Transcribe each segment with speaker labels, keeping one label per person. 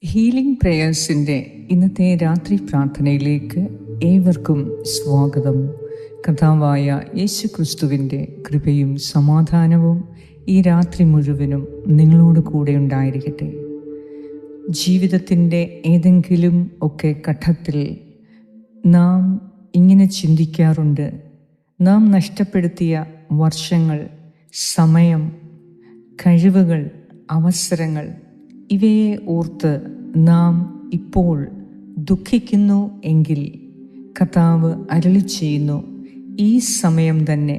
Speaker 1: Healing പ്രേയേഴ്സിൻ്റെ ഇന്നത്തെ രാത്രി പ്രാർത്ഥനയിലേക്ക് ഏവർക്കും സ്വാഗതം. കർത്താവായ യേശു ക്രിസ്തുവിൻ്റെ കൃപയും സമാധാനവും ഈ രാത്രി മുഴുവനും നിങ്ങളോട് കൂടെ ഉണ്ടായിരിക്കട്ടെ. ജീവിതത്തിൻ്റെ ഏതെങ്കിലും ഒക്കെ ഘട്ടത്തിൽ നാം ഇങ്ങനെ ചിന്തിക്കാറുണ്ട്: നാം നഷ്ടപ്പെടുത്തിയ വർഷങ്ങൾ, സമയം, കഴിവുകൾ, അവസരങ്ങൾ ഇവയെ ഓർത്ത് നാം ഇപ്പോൾ ദുഃഖിക്കുന്നു എങ്കിൽ കർത്താവ് അരുളി ചെയ്യുന്നു, ഈ സമയം തന്നെ,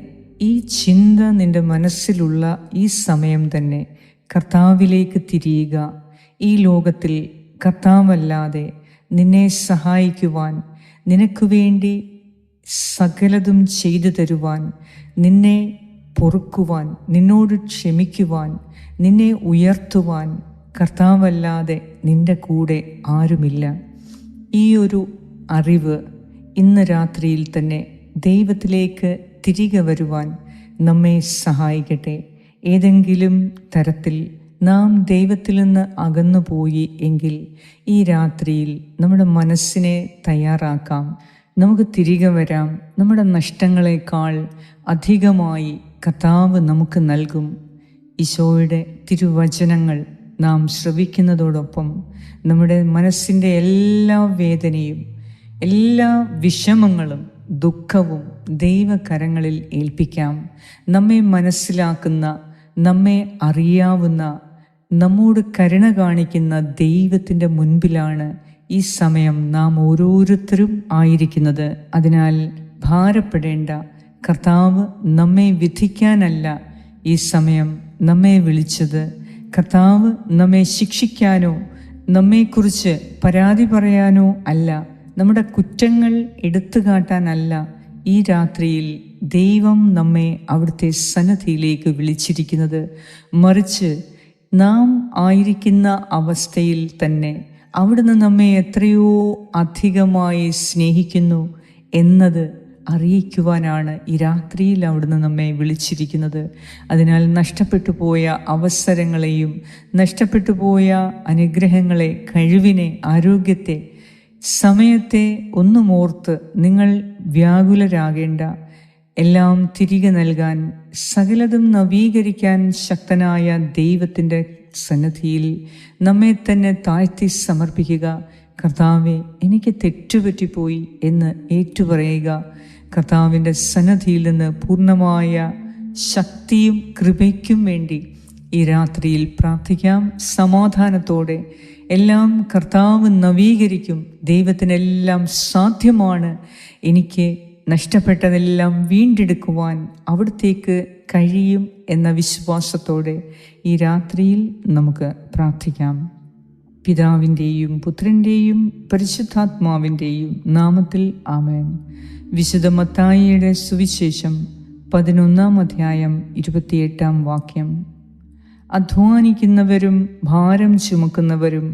Speaker 1: ഈ ചിന്ത നിന്റെ മനസ്സിലുള്ള ഈ സമയം തന്നെ കർത്താവിലേക്ക് തിരിയുക. ഈ ലോകത്തിൽ കർത്താവല്ലാതെ നിന്നെ സഹായിക്കുവാൻ, നിനക്ക് വേണ്ടി സകലതും ചെയ്തു തരുവാൻ, നിന്നെ പൊറുക്കുവാൻ, നിന്നോട് ക്ഷമിക്കുവാൻ, നിന്നെ ഉയർത്തുവാൻ കർത്താവല്ലാതെ നിന്റെ കൂടെ ആരുമില്ല. ഈ ഒരു അറിവ് ഇന്ന് രാത്രിയിൽ തന്നെ ദൈവത്തിലേക്ക് തിരികെ വരുവാൻ നമ്മെ സഹായിക്കട്ടെ. ഏതെങ്കിലും തരത്തിൽ നാം ദൈവത്തിൽ നിന്ന് അകന്നുപോയി എങ്കിൽ ഈ രാത്രിയിൽ നമ്മുടെ മനസ്സിനെ തയ്യാറാക്കാം. നമുക്ക് തിരികെ വരാം. നമ്മുടെ നഷ്ടങ്ങളെക്കാൾ അധികമായി കർത്താവ് നമുക്ക് നൽകും. ഈശോയുടെ തിരുവചനങ്ങൾ നാം ശ്രവിക്കുന്നതോടൊപ്പം നമ്മുടെ മനസ്സിൻ്റെ എല്ലാ വേദനയും, എല്ലാ വിഷമങ്ങളും, ദുഃഖവും ദൈവകരങ്ങളിൽ ഏൽപ്പിക്കാം. നമ്മെ മനസ്സിലാക്കുന്ന, നമ്മെ അറിയാവുന്ന, നമ്മോട് കരുണ കാണിക്കുന്ന ദൈവത്തിൻ്റെ മുൻപിലാണ് ഈ സമയം നാം ഓരോരുത്തരും ആയിരിക്കുന്നത്. അതിനാൽ ഭാരപ്പെടേണ്ട. കർത്താവ് നമ്മെ വിധിക്കാനല്ല ഈ സമയം നമ്മെ വിളിച്ചത്. കർത്താവ് നമ്മെ ശിക്ഷിക്കാനോ നമ്മെക്കുറിച്ച് പരാതി പറയാനോ അല്ല, നമ്മുടെ കുറ്റങ്ങൾ എടുത്തു കാട്ടാനല്ല ഈ രാത്രിയിൽ ദൈവം നമ്മെ അവിടുത്തെ സന്നിധിയിലേക്ക് വിളിച്ചിരിക്കുന്നത്. മറിച്ച് നാം ആയിരിക്കുന്ന അവസ്ഥയിൽ തന്നെ അവിടുന്ന് നമ്മെ എത്രയോ അധികമായി സ്നേഹിക്കുന്നു എന്നത് അറിയിക്കുവാനാണ് ഈ രാത്രിയിൽ അവിടുന്ന് നമ്മെ വിളിച്ചിരിക്കുന്നത്. അതിനാൽ നഷ്ടപ്പെട്ടു പോയ അവസരങ്ങളെയും, നഷ്ടപ്പെട്ടു പോയ അനുഗ്രഹങ്ങളെ, കഴിവിനെ, ആരോഗ്യത്തെ, സമയത്തെ ഒന്നും ഓർത്ത് നിങ്ങൾ വ്യാകുലരാകേണ്ട. എല്ലാം തിരികെ നൽകാൻ, സകലതും നവീകരിക്കാൻ ശക്തനായ ദൈവത്തിൻ്റെ സന്നിധിയിൽ നമ്മെ തന്നെ താഴ്ത്തി സമർപ്പിക്കുക. കർത്താവെ, എനിക്ക് തെറ്റുപറ്റിപ്പോയി എന്ന് ഏറ്റുപറയുക. കർത്താവിൻ്റെ സന്നിധിയിൽ നിന്ന് പൂർണ്ണമായ ശക്തിയും കൃപയ്ക്കും വേണ്ടി ഈ രാത്രിയിൽ പ്രാർത്ഥിക്കാം. സമാധാനത്തോടെ എല്ലാം കർത്താവ് നവീകരിക്കും. ദൈവത്തിനെല്ലാം സാധ്യമാണ്. എനിക്ക് നഷ്ടപ്പെട്ടതെല്ലാം വീണ്ടെടുക്കുവാൻ അവിടത്തേക്ക് കഴിയും എന്ന വിശ്വാസത്തോടെ ഈ രാത്രിയിൽ നമുക്ക് പ്രാർത്ഥിക്കാം. പിതാവിൻ്റെയും പുത്രൻ്റെയും പരിശുദ്ധാത്മാവിൻ്റെയും നാമത്തിൽ ആമേൻ. വിശുദ്ധ മത്തായിയുടെ സുവിശേഷം 11-ാം അധ്യായം 28-ാം വാക്യം: അധ്വാനിക്കുന്നവരും ഭാരം ചുമക്കുന്നവരും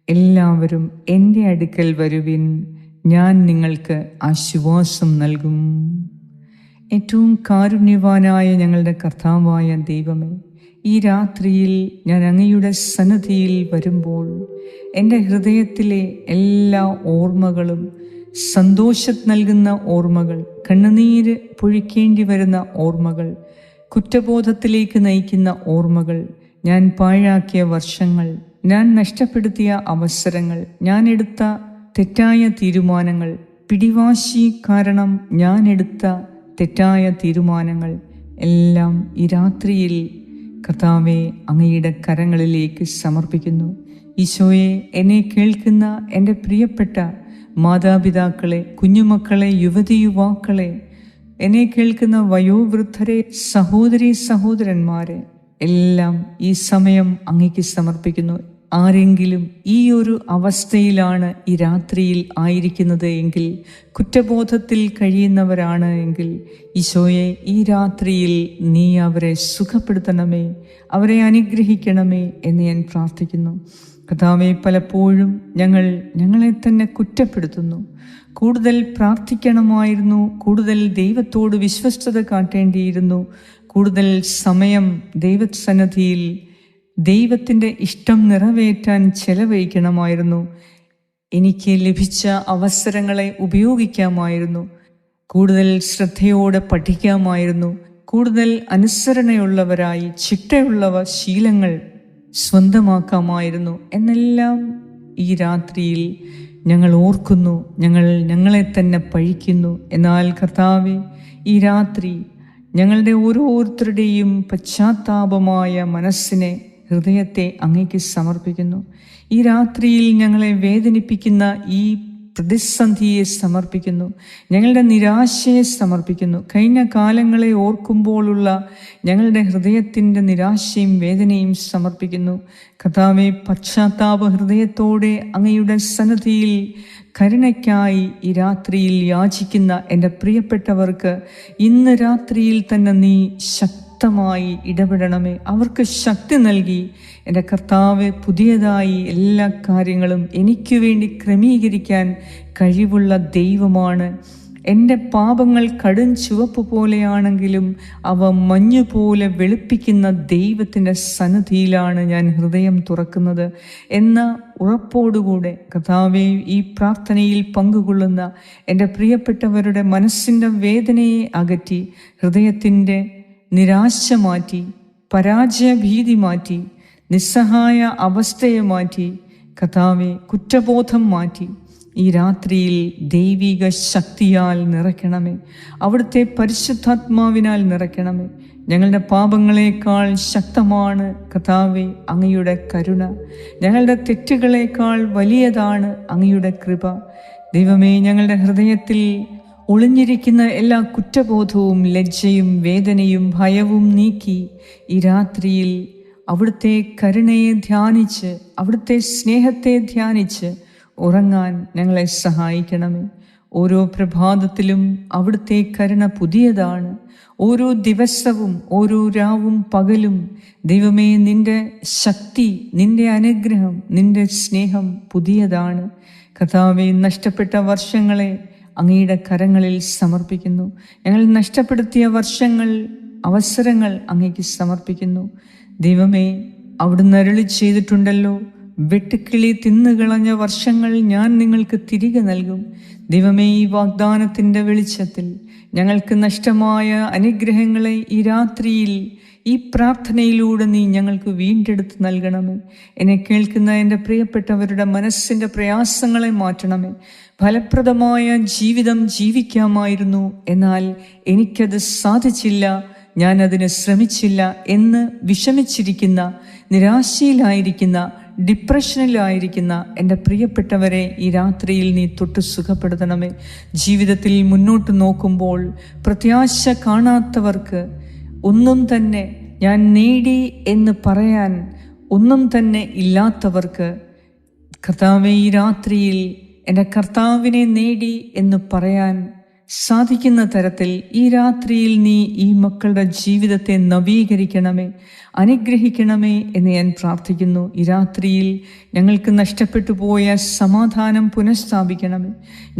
Speaker 1: എല്ലാവരും എൻ്റെ അടുക്കൽ വരുവിൻ, ഞാൻ നിങ്ങൾക്ക് ആശ്വാസം നൽകും. ഏറ്റവും കാരുണ്യവാനായ ഞങ്ങളുടെ കർത്താവായ ദൈവമേ, ഈ രാത്രിയിൽ ഞാൻ അങ്ങയുടെ സന്നിധിയിൽ വരുമ്പോൾ എൻ്റെ ഹൃദയത്തിലെ എല്ലാ ഓർമ്മകളും, സന്തോഷം നൽകുന്ന ഓർമ്മകൾ, കണ്ണുനീര് പൊഴിക്കേണ്ടി വരുന്ന ഓർമ്മകൾ, കുറ്റബോധത്തിലേക്ക് നയിക്കുന്ന ഓർമ്മകൾ, ഞാൻ പാഴാക്കിയ വർഷങ്ങൾ, ഞാൻ നഷ്ടപ്പെടുത്തിയ അവസരങ്ങൾ, ഞാൻ എടുത്ത തെറ്റായ തീരുമാനങ്ങൾ, പിടിവാശി കാരണം ഞാൻ എടുത്ത തെറ്റായ തീരുമാനങ്ങൾ എല്ലാം ഈ രാത്രിയിൽ കർത്താവെ അങ്ങയുടെ കരങ്ങളിലേക്ക് സമർപ്പിക്കുന്നു. ഈശോയെ, എന്നെ കേൾക്കുന്ന എൻ്റെ പ്രിയപ്പെട്ട മാതാപിതാക്കളെ, കുഞ്ഞുമക്കളെ, യുവതി യുവാക്കളെ, എന്നെ കേൾക്കുന്ന വയോവൃദ്ധരെ, സഹോദരി സഹോദരന്മാരെ എല്ലാം ഈ സമയം അങ്ങേക്ക് സമർപ്പിക്കുന്നു. ആരെങ്കിലും ഈ ഒരു അവസ്ഥയിലാണ് ഈ രാത്രിയിൽ ആയിരിക്കുന്നത് എങ്കിൽ, കുറ്റബോധത്തിൽ കഴിയുന്നവരാണ് എങ്കിൽ, ഈശോയെ, ഈ രാത്രിയിൽ നീ അവരെ സുഖപ്പെടുത്തണമേ, അവരെ അനുഗ്രഹിക്കണമേ എന്ന് ഞാൻ പ്രാർത്ഥിക്കുന്നു. കർത്താവേ, പലപ്പോഴും ഞങ്ങളെ തന്നെ കുറ്റപ്പെടുത്തുന്നു. കൂടുതൽ പ്രാർത്ഥിക്കണമായിരുന്നു, കൂടുതൽ ദൈവത്തോട് വിശ്വസ്തത കാട്ടേണ്ടിയിരുന്നു, കൂടുതൽ സമയം ദൈവസന്നിധിയിൽ ദൈവത്തിൻ്റെ ഇഷ്ടം നിറവേറ്റാൻ ചെലവഴിക്കണമായിരുന്നു. എനിക്ക് ലഭിച്ച അവസരങ്ങളെ ഉപയോഗിക്കാമായിരുന്നു. കൂടുതൽ ശ്രദ്ധയോടെ പഠിക്കാമായിരുന്നു. കൂടുതൽ അനുസരണയുള്ളവരായി ചിട്ടയുള്ളവ ശീലങ്ങൾ സ്വന്തമാക്കാമായിരുന്നു എന്നെല്ലാം ഈ രാത്രിയിൽ ഞങ്ങൾ ഓർക്കുന്നു. ഞങ്ങളെ തന്നെ പഴിക്കുന്നു. എന്നാൽ കർത്താവേ, ഈ രാത്രി ഞങ്ങളുടെ ഓരോരുത്തരുടെയും പശ്ചാത്താപമായ മനസ്സിനെ, ഹൃദയത്തെ അങ്ങേക്ക് സമർപ്പിക്കുന്നു. ഈ രാത്രിയിൽ ഞങ്ങളെ വേദനിപ്പിക്കുന്ന ഈ പ്രതിസന്ധിയെ സമർപ്പിക്കുന്നു. ഞങ്ങളുടെ നിരാശയെ സമർപ്പിക്കുന്നു. കഴിഞ്ഞ കാലങ്ങളെ ഓർക്കുമ്പോഴുള്ള ഞങ്ങളുടെ ഹൃദയത്തിൻ്റെ നിരാശയും വേദനയും സമർപ്പിക്കുന്നു. കർത്താവേ, പശ്ചാത്താപ ഹൃദയത്തോടെ അങ്ങയുടെ സന്നിധിയിൽ കരുണയ്ക്കായി ഈ രാത്രിയിൽ യാചിക്കുന്ന എൻ്റെ പ്രിയപ്പെട്ടവർക്ക് ഇന്ന് രാത്രിയിൽ തന്നെ നീ ശക്തമായി ഇടപെടണമേ. അവർക്ക് ശക്തി നൽകി എൻ്റെ കർത്താവ് പുതിയതായി എല്ലാ കാര്യങ്ങളും എനിക്ക് വേണ്ടി ക്രമീകരിക്കാൻ കഴിവുള്ള ദൈവമാണ്. എൻ്റെ പാപങ്ങൾ കടും ചുവപ്പ് പോലെയാണെങ്കിലും അവ മഞ്ഞുപോലെ വെളുപ്പിക്കുന്ന ദൈവത്തിൻ്റെ സന്നിധിയിലാണ് ഞാൻ ഹൃദയം തുറക്കുന്നത് എന്ന ഉറപ്പോടുകൂടെ കർത്താവേ, ഈ പ്രാർത്ഥനയിൽ പങ്കുകൊള്ളുന്ന എൻ്റെ പ്രിയപ്പെട്ടവരുടെ മനസ്സിൻ്റെ വേദനയെ അകറ്റി, ഹൃദയത്തിൻ്റെ നിരാശ മാറ്റി, പരാജയഭീതി മാറ്റി, നിസ്സഹായ അവസ്ഥയെ മാറ്റി, കർത്താവേ, കുറ്റബോധം മാറ്റി ഈ രാത്രിയിൽ ദൈവിക ശക്തിയാൽ നിറയ്ക്കണമേ. അവിടുത്തെ പരിശുദ്ധാത്മാവിനാൽ നിറയ്ക്കണമേ. ഞങ്ങളുടെ പാപങ്ങളെക്കാൾ ശക്തമാണ് കർത്താവേ അങ്ങയുടെ കരുണ. ഞങ്ങളുടെ തെറ്റുകളെക്കാൾ വലിയതാണ് അങ്ങയുടെ കൃപ. ദൈവമേ, ഞങ്ങളുടെ ഹൃദയത്തിൽ ഒളിഞ്ഞിരിക്കുന്ന എല്ലാ കുറ്റബോധവും ലജ്ജയും വേദനയും ഭയവും നീക്കി ഈ രാത്രിയിൽ അവിടുത്തെ കരുണയെ ധ്യാനിച്ച്, അവിടുത്തെ സ്നേഹത്തെ ധ്യാനിച്ച് ഉറങ്ങാൻ ഞങ്ങളെ സഹായിക്കണമേ. ഓരോ പ്രഭാതത്തിലും അവിടുത്തെ കരുണ പുതിയതാണ്. ഓരോ ദിവസവും, ഓരോ രാവും പകലും ദൈവമേ, നിന്റെ ശക്തി, നിന്റെ അനുഗ്രഹം, നിന്റെ സ്നേഹം പുതിയതാണ്. കർത്താവേ, നഷ്ടപ്പെട്ട വർഷങ്ങളെ അങ്ങയുടെ കരങ്ങളിൽ സമർപ്പിക്കുന്നു. ഞങ്ങൾ നഷ്ടപ്പെടുത്തിയ വർഷങ്ങൾ, അവസരങ്ങൾ അങ്ങേക്ക് സമർപ്പിക്കുന്നു. ദൈവമേ, അവിടുന്ന് അരുളി ചെയ്തിട്ടുണ്ടല്ലോ, വെട്ടുക്കിളി തിന്നുകളഞ്ഞ വർഷങ്ങൾ ഞാൻ നിങ്ങൾക്ക് തിരികെ നൽകും. ദൈവമേ, ഈ വാഗ്ദാനത്തിൻ്റെ വെളിച്ചത്തിൽ ഞങ്ങൾക്ക് നഷ്ടമായ അനുഗ്രഹങ്ങളെ ഈ രാത്രിയിൽ ഈ പ്രാർത്ഥനയിലൂടെ നീ ഞങ്ങൾക്ക് വീണ്ടെടുത്ത് നൽകണമേ. എന്നെ കേൾക്കുന്ന എൻ്റെ പ്രിയപ്പെട്ടവരുടെ മനസ്സിൻ്റെ പ്രയാസങ്ങളെ മാറ്റണമേ. ഫലപ്രദമായ ജീവിതം ജീവിക്കാമായിരുന്നു, എന്നാൽ എനിക്കത് സാധിച്ചില്ല, ഞാനതിന് ശ്രമിച്ചില്ല എന്ന് വിഷമിച്ചിരിക്കുന്ന, നിരാശയിലായിരിക്കുന്ന, ഡിപ്രഷനിലായിരിക്കുന്ന എൻ്റെ പ്രിയപ്പെട്ടവരെ ഈ രാത്രിയിൽ നീ തൊട്ട് സുഖപ്പെടുത്തണമേ. ജീവിതത്തിൽ മുന്നോട്ട് നോക്കുമ്പോൾ പ്രത്യാശ കാണാത്തവർക്ക്, ഒന്നും തന്നെ ഞാൻ നേടി എന്ന് പറയാൻ ഒന്നും തന്നെ ഇല്ലാത്തവർക്ക്, കർത്താവേ, ഈ രാത്രിയിൽ എൻ്റെ കർത്താവിനെ നേടി എന്ന് പറയാൻ സാധിക്കുന്ന തരത്തിൽ ഈ രാത്രിയിൽ നീ ഈ മക്കളുടെ ജീവിതത്തെ നവീകരിക്കണമേ, അനുഗ്രഹിക്കണമേ എന്ന് ഞാൻ പ്രാർത്ഥിക്കുന്നു. ഈ രാത്രിയിൽ ഞങ്ങൾക്ക് നഷ്ടപ്പെട്ടു പോയ സമാധാനം പുനഃസ്ഥാപിക്കണമേ.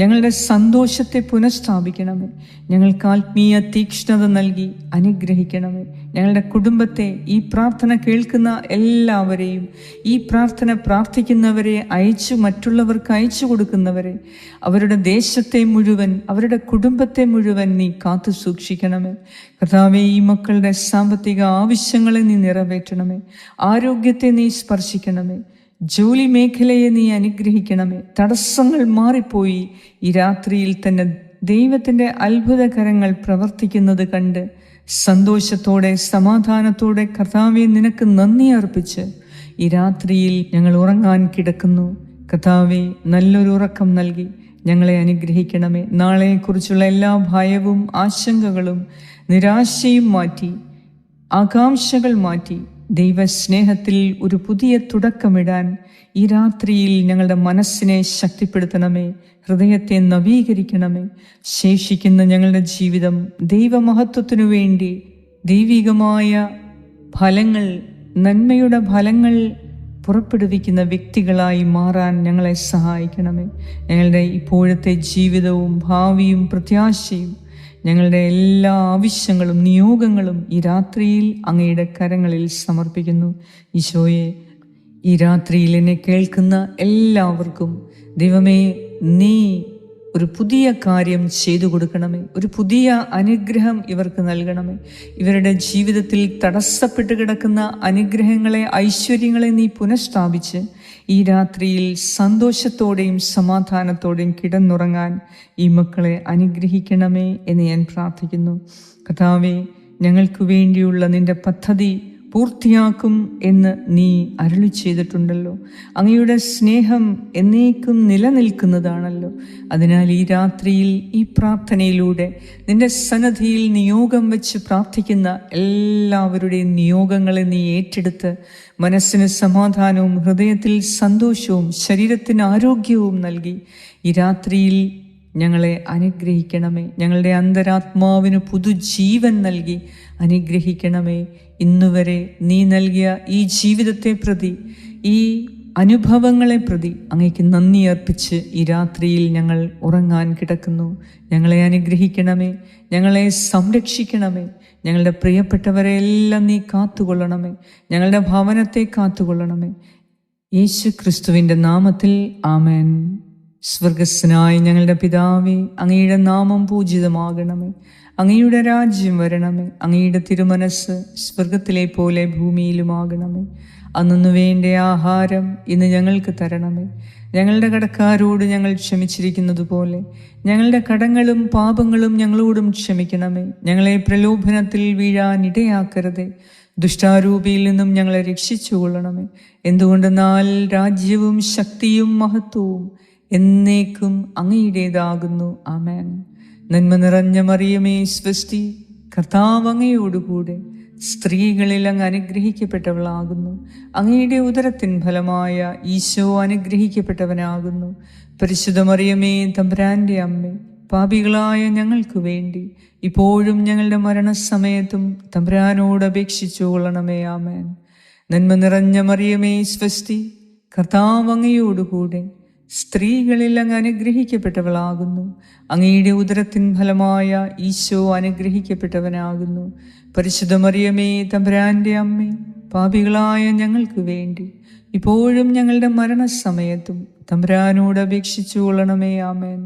Speaker 1: ഞങ്ങളുടെ സന്തോഷത്തെ പുനഃസ്ഥാപിക്കണമേ. ഞങ്ങൾക്ക് ആത്മീയ തീക്ഷ്ണത നൽകി അനുഗ്രഹിക്കണമേ. ഞങ്ങളുടെ കുടുംബത്തെ, ഈ പ്രാർത്ഥന കേൾക്കുന്ന എല്ലാവരെയും, ഈ പ്രാർത്ഥന പ്രാർത്ഥിക്കുന്നവരെ, മറ്റുള്ളവർക്ക് അയച്ചു കൊടുക്കുന്നവരെ, അവരുടെ ദേശത്തെ മുഴുവൻ, അവരുടെ കുടുംബത്തെ മുഴുവൻ നീ കാത്തു സൂക്ഷിക്കണമേ. കർത്താവേ, ഈ മക്കളുടെ സാമ്പത്തിക ആവശ്യങ്ങളെ നീ നിറവേറ്റണമേ. ആരോഗ്യത്തെ നീ സ്പർശിക്കണമേ. ജോലി മേഖലയെ നീ അനുഗ്രഹിക്കണമേ. തടസ്സങ്ങൾ മാറിപ്പോയി ഈ രാത്രിയിൽ തന്നെ ദൈവത്തിൻ്റെ അത്ഭുതകരങ്ങൾ പ്രവർത്തിക്കുന്നത് കണ്ട് സന്തോഷത്തോടെ, സമാധാനത്തോടെ കർത്താവേ, നിനക്ക് നന്ദി അർപ്പിച്ച് ഈ രാത്രിയിൽ ഞങ്ങൾ ഉറങ്ങാൻ കിടക്കുന്നു. കർത്താവേ, നല്ലൊരു ഉറക്കം നൽകി ഞങ്ങളെ അനുഗ്രഹിക്കണമേ. നാളെക്കുറിച്ചുള്ള എല്ലാ ഭയവും ആശങ്കകളും നിരാശയും മാറ്റി, ആകാംക്ഷകൾ മാറ്റി, ദൈവസ്നേഹത്തിൽ ഒരു പുതിയ തുടക്കമിടാൻ ഈ രാത്രിയിൽ ഞങ്ങളുടെ മനസ്സിനെ ശക്തിപ്പെടുത്തണമേ. ഹൃദയത്തെ നവീകരിക്കണമേ. ശേഷിക്കുന്ന ഞങ്ങളുടെ ജീവിതം ദൈവമഹത്വത്തിനു വേണ്ടി ദൈവികമായ ഫലങ്ങൾ, നന്മയുടെ ഫലങ്ങൾ പുറപ്പെടുവിക്കുന്ന വ്യക്തികളായി മാറാൻ ഞങ്ങളെ സഹായിക്കണമേ. ഞങ്ങളുടെ ഇപ്പോഴത്തെ ജീവിതവും ഭാവിയും പ്രത്യാശയും ഞങ്ങളുടെ എല്ലാ ആവശ്യങ്ങളും നിയോഗങ്ങളും ഈ രാത്രിയിൽ അങ്ങയുടെ കരങ്ങളിൽ സമർപ്പിക്കുന്നു. ഈശോയെ, ഈ രാത്രിയിൽ എന്നെ കേൾക്കുന്ന എല്ലാവർക്കും ദൈവമേ, നീ ഒരു പുതിയ കാര്യം ചെയ്തു കൊടുക്കണമേ. ഒരു പുതിയ അനുഗ്രഹം ഇവർക്ക് നൽകണമേ. ഇവരുടെ ജീവിതത്തിൽ തടസ്സപ്പെട്ട് കിടക്കുന്ന അനുഗ്രഹങ്ങളെ, ഐശ്വര്യങ്ങളെ നീ പുനഃസ്ഥാപിച്ച് ഈ രാത്രിയിൽ സന്തോഷത്തോടെയും സമാധാനത്തോടെയും കിടന്നുറങ്ങാൻ ഈ മക്കളെ അനുഗ്രഹിക്കണമേ എന്ന് ഞാൻ പ്രാർത്ഥിക്കുന്നു. കർത്താവേ, ഞങ്ങൾക്ക് വേണ്ടിയുള്ള നിന്റെ പദ്ധതി പൂർത്തിയാക്കും എന്ന് നീ അരുളി ചെയ്തിട്ടുണ്ടല്ലോ. അങ്ങയുടെ സ്നേഹം എന്നേക്കും നിലനിൽക്കുന്നതാണല്ലോ. അതിനാൽ ഈ രാത്രിയിൽ ഈ പ്രാർത്ഥനയിലൂടെ നിന്റെ സന്നദ്ധിയിൽ നിയോഗം വെച്ച് പ്രാർത്ഥിക്കുന്ന എല്ലാവരുടെയും നിയോഗങ്ങളെ നീ ഏറ്റെടുത്ത് മനസ്സിന് സമാധാനവും ഹൃദയത്തിൽ സന്തോഷവും ശരീരത്തിന് ആരോഗ്യവും നൽകി ഈ രാത്രിയിൽ ഞങ്ങളെ അനുഗ്രഹിക്കണമേ. ഞങ്ങളുടെ അന്തരാത്മാവിന് പുതുജീവൻ നൽകി അനുഗ്രഹിക്കണമേ. ഇന്നുവരെ നീ നൽകിയ ഈ ജീവിതത്തെ പ്രതി, ഈ അനുഭവങ്ങളെ പ്രതി അങ്ങേക്ക് നന്ദി അർപ്പിച്ച് ഈ രാത്രിയിൽ ഞങ്ങൾ ഉറങ്ങാൻ കിടക്കുന്നു. ഞങ്ങളെ അനുഗ്രഹിക്കണമേ, ഞങ്ങളെ സംരക്ഷിക്കണമേ. ഞങ്ങളുടെ പ്രിയപ്പെട്ടവരെ എല്ലാം നീ കാത്തുകൊള്ളണമേ. ഞങ്ങളുടെ ഭവനത്തെ കാത്തുകൊള്ളണമേ. യേശു ക്രിസ്തുവിൻ്റെ നാമത്തിൽ ആമേൻ. സ്വർഗസ്സനായ ഞങ്ങളുടെ പിതാവേ, അങ്ങയുടെ നാമം പൂജിതമാകണമേ. അങ്ങയുടെ രാജ്യം വരണമേ. അങ്ങയുടെ തിരുമനസ് സ്വർഗത്തിലെ പോലെ ഭൂമിയിലുമാകണമേ. അന്നു വേണ്ട ആഹാരം ഇന്ന് ഞങ്ങൾക്ക് തരണമേ. ഞങ്ങളുടെ കടക്കാരോട് ഞങ്ങൾ ക്ഷമിച്ചിരിക്കുന്നത് പോലെ ഞങ്ങളുടെ കടങ്ങളും പാപങ്ങളും ഞങ്ങളോടും ക്ഷമിക്കണമേ. ഞങ്ങളെ പ്രലോഭനത്തിൽ വീഴാൻ ഇടയാക്കരുതേ. ദുഷ്ടാരൂപിയിൽ നിന്നും ഞങ്ങളെ രക്ഷിച്ചുകൊള്ളണമേ. എന്തുകൊണ്ടെന്നാൽ രാജ്യവും ശക്തിയും മഹത്വവും എന്നേക്കും അങ്ങയുടേതാകുന്നു. ആമേൻ. നന്മ നിറഞ്ഞ മറിയമേ, സ്വസ്തി, കർത്താവ് അങ്ങയോടുകൂടെ സ്ത്രീകളിൽ അങ്ങ് അനുഗ്രഹിക്കപ്പെട്ടവളാകുന്നു. അങ്ങയുടെ ഉദരത്തിൻ ഫലമായ ഈശോ അനുഗ്രഹിക്കപ്പെട്ടവനാകുന്നു. പരിശുദ്ധ മറിയമേ, തമ്പുരാന്റെ അമ്മേ, പാപികളായ ഞങ്ങൾക്ക് വേണ്ടി ഇപ്പോഴും ഞങ്ങളുടെ മരണസമയത്തും തമ്പുരാനോട് അപേക്ഷിച്ചു കൊള്ളണമേ. ആമേൻ. നന്മ നിറഞ്ഞ മറിയമേ, സ്വസ്തി, കർത്താവ് അങ്ങയോടുകൂടെ സ്ത്രീകളിൽ അങ്ങ് അനുഗ്രഹിക്കപ്പെട്ടവളാകുന്നു. അങ്ങയുടെ ഉദരത്തിൻ ഫലമായ ഈശോ അനുഗ്രഹിക്കപ്പെട്ടവനാകുന്നു. പരിശുദ്ധ മറിയമേ, തമ്പുരാന്റെ അമ്മേ, പാപികളായ ഞങ്ങൾക്ക് വേണ്ടി ഇപ്പോഴും ഞങ്ങളുടെ മരണസമയത്തും തമ്പുരാനോട് അപേക്ഷിച്ചു കൊള്ളണമേ. ആമേൻ.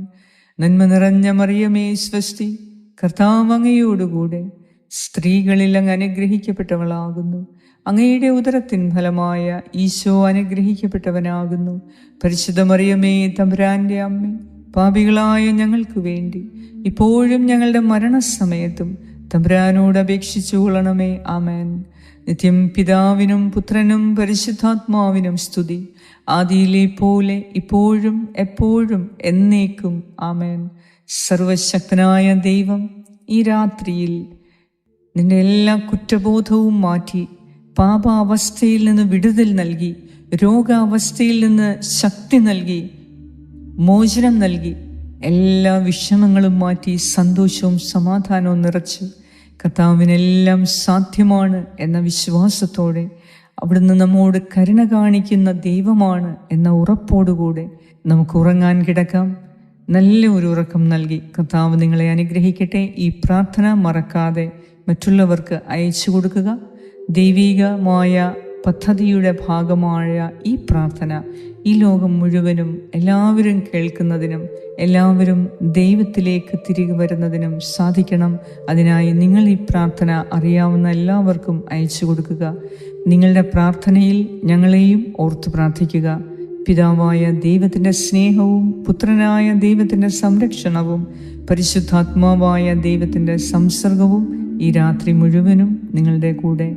Speaker 1: നന്മ നിറഞ്ഞ മറിയമേ, സ്വസ്തി, കർത്താവ് അങ്ങയോടുകൂടെ സ്ത്രീകളിൽ അങ്ങ് അനുഗ്രഹിക്കപ്പെട്ടവളാകുന്നു. അങ്ങയുടെ ഉദരത്തിൻ ഫലമായ ഈശോ അനുഗ്രഹിക്കപ്പെട്ടവനാകുന്നു. പരിശുദ്ധ മറിയമേ, തമ്പുരാന്റെ അമ്മേ, പാപികളായ ഞങ്ങൾക്ക് വേണ്ടി ഇപ്പോഴും ഞങ്ങളുടെ മരണസമയത്തും തമ്പുരാനോട് അപേക്ഷിച്ചു കൊള്ളണമേ. ആമേൻ. നിത്യം പിതാവിനും പുത്രനും പരിശുദ്ധാത്മാവിനും സ്തുതി, ആദിയിലെ പോലെ ഇപ്പോഴും എപ്പോഴും എന്നേക്കും. ആമേൻ. സർവശക്തനായ ദൈവം ഈ രാത്രിയിൽ നിന്റെ എല്ലാ കുറ്റബോധവും മാറ്റി പാപാവസ്ഥയിൽ നിന്ന് വിടുതൽ നൽകി, രോഗാവസ്ഥയിൽ നിന്ന് ശക്തി നൽകി, മോചനം നൽകി, എല്ലാ വിഷമങ്ങളും മാറ്റി സന്തോഷവും സമാധാനവും നിറച്ച് കർത്താവിനെല്ലാം സാധ്യമാണ് എന്ന വിശ്വാസത്തോടെ അവിടുന്ന് നമ്മോട് കരുണ കാണിക്കുന്ന ദൈവമാണ് എന്ന ഉറപ്പോടുകൂടെ നമുക്ക് ഉറങ്ങാൻ കിടക്കാം. നല്ല ഒരു ഉറക്കം നൽകി കർത്താവ് നിങ്ങളെ അനുഗ്രഹിക്കട്ടെ. ഈ പ്രാർത്ഥന മറക്കാതെ മറ്റുള്ളവർക്ക് അയച്ചു കൊടുക്കുക. ദൈവികമായ പദ്ധതിയുടെ ഭാഗമായ ഈ പ്രാർത്ഥന ഈ ലോകം മുഴുവനും എല്ലാവരും കേൾക്കുന്നതിനും എല്ലാവരും ദൈവത്തിലേക്ക് തിരികെ വരുന്നതിനും സാധിക്കണം. അതിനായി നിങ്ങൾ ഈ പ്രാർത്ഥന അറിയാവുന്ന എല്ലാവർക്കും അയച്ചു കൊടുക്കുക. നിങ്ങളുടെ പ്രാർത്ഥനയിൽ ഞങ്ങളെയും ഓർത്തു പ്രാർത്ഥിക്കുക. പിതാവായ ദൈവത്തിൻ്റെ സ്നേഹവും പുത്രനായ ദൈവത്തിൻ്റെ സംരക്ഷണവും പരിശുദ്ധാത്മാവായ ദൈവത്തിൻ്റെ സംസർഗവും ഈ രാത്രി മുഴുവനും നിങ്ങളുടെ കൂടെ,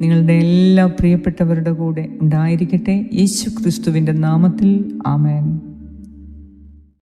Speaker 1: നിങ്ങളുടെ എല്ലാ പ്രിയപ്പെട്ടവരുടെ കൂടെ ഉണ്ടായിരിക്കട്ടെ. യേശു ക്രിസ്തുവിൻ്റെ നാമത്തിൽ ആമേൻ.